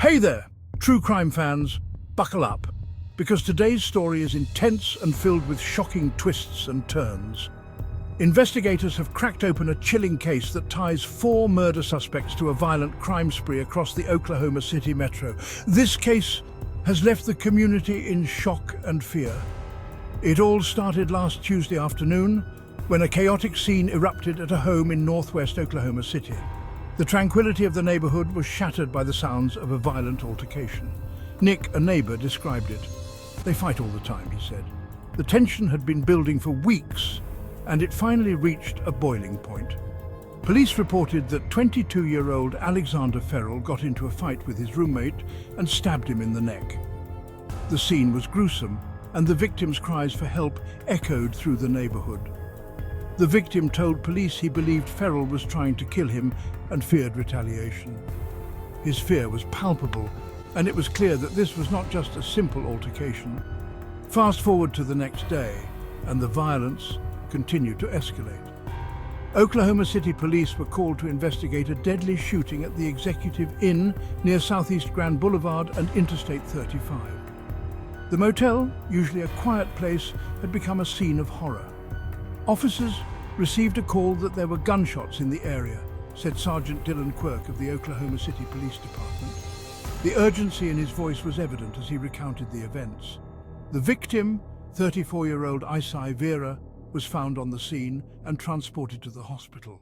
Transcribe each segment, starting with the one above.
Hey there, true crime fans, buckle up, because today's story is intense and filled with shocking twists and turns. Investigators have cracked open a chilling case that ties 4 murder suspects to a violent crime spree across the Oklahoma City metro. This case has left the community in shock and fear. It all started last Tuesday afternoon when a chaotic scene erupted at a home in northwest Oklahoma City. The tranquility of the neighborhood was shattered by the sounds of a violent altercation. Nick, a neighbor, described it. "They fight all the time," he said. The tension had been building for weeks, and it finally reached a boiling point. Police reported that 22-year-old Alexander Ferrell got into a fight with his roommate and stabbed him in the neck. The scene was gruesome, and the victim's cries for help echoed through the neighborhood. The victim told police he believed Ferrell was trying to kill him and feared retaliation. His fear was palpable, and it was clear that this was not just a simple altercation. Fast forward to the next day, and the violence continued to escalate. Oklahoma City police were called to investigate a deadly shooting at the Executive Inn near Southeast Grand Boulevard and Interstate 35. The motel, usually a quiet place, had become a scene of horror. Officers received a call that there were gunshots in the area, said Sergeant Dylan Quirk of the Oklahoma City Police Department. The urgency in his voice was evident as he recounted the events. The victim, 34-year-old Isai Vera, was found on the scene and transported to the hospital.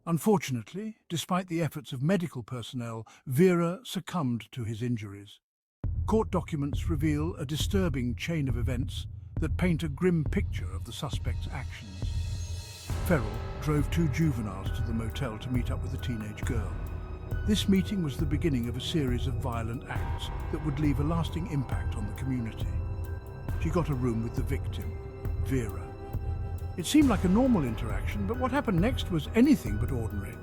Unfortunately, despite the efforts of medical personnel, Vera succumbed to his injuries. Court documents reveal a disturbing chain of events that paint a grim picture of the suspect's actions. Ferrell drove 2 juveniles to the motel to meet up with a teenage girl. This meeting was the beginning of a series of violent acts that would leave a lasting impact on the community. She got a room with the victim, Vera. It seemed like a normal interaction, but what happened next was anything but ordinary.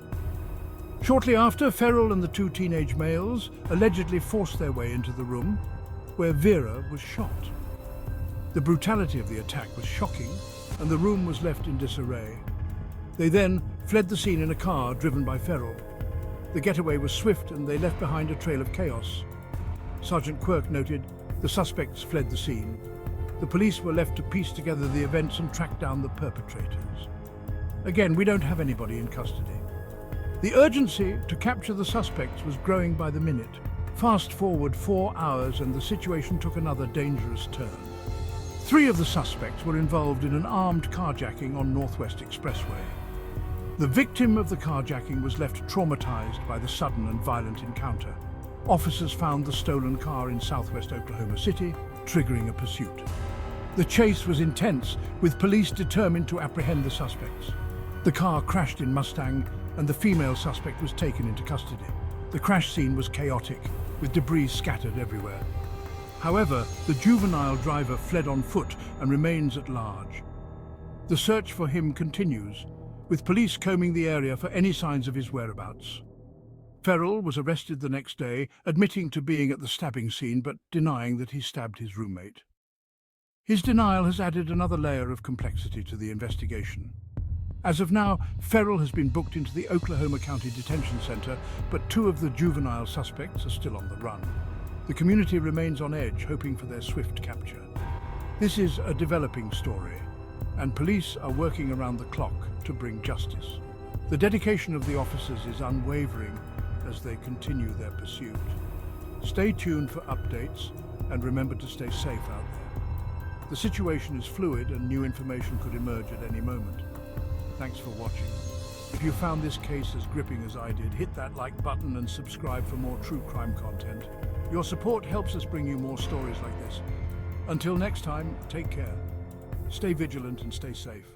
Shortly after, Ferrell and the 2 teenage males allegedly forced their way into the room, where Vera was shot. The brutality of the attack was shocking, and the room was left in disarray. They then fled the scene in a car driven by Ferrell. The getaway was swift, and they left behind a trail of chaos. Sergeant Quirk noted the suspects fled the scene. The police were left to piece together the events and track down the perpetrators. Again, we don't have anybody in custody. The urgency to capture the suspects was growing by the minute. Fast forward 4 hours and the situation took another dangerous turn. 3 of the suspects were involved in an armed carjacking on Northwest Expressway. The victim of the carjacking was left traumatized by the sudden and violent encounter. Officers found the stolen car in southwest Oklahoma City, triggering a pursuit. The chase was intense, with police determined to apprehend the suspects. The car crashed in Mustang, and the female suspect was taken into custody. The crash scene was chaotic, with debris scattered everywhere. However, the juvenile driver fled on foot and remains at large. The search for him continues, with police combing the area for any signs of his whereabouts. Ferrell was arrested the next day, admitting to being at the stabbing scene but denying that he stabbed his roommate. His denial has added another layer of complexity to the investigation. As of now, Ferrell has been booked into the Oklahoma County Detention Center, but 2 of the juvenile suspects are still on the run. The community remains on edge, hoping for their swift capture. This is a developing story, and police are working around the clock to bring justice. The dedication of the officers is unwavering as they continue their pursuit. Stay tuned for updates, and remember to stay safe out there. The situation is fluid, and new information could emerge at any moment. Thanks for watching. If you found this case as gripping as I did, hit that like button and subscribe for more true crime content. Your support helps us bring you more stories like this. Until next time, take care. Stay vigilant and stay safe.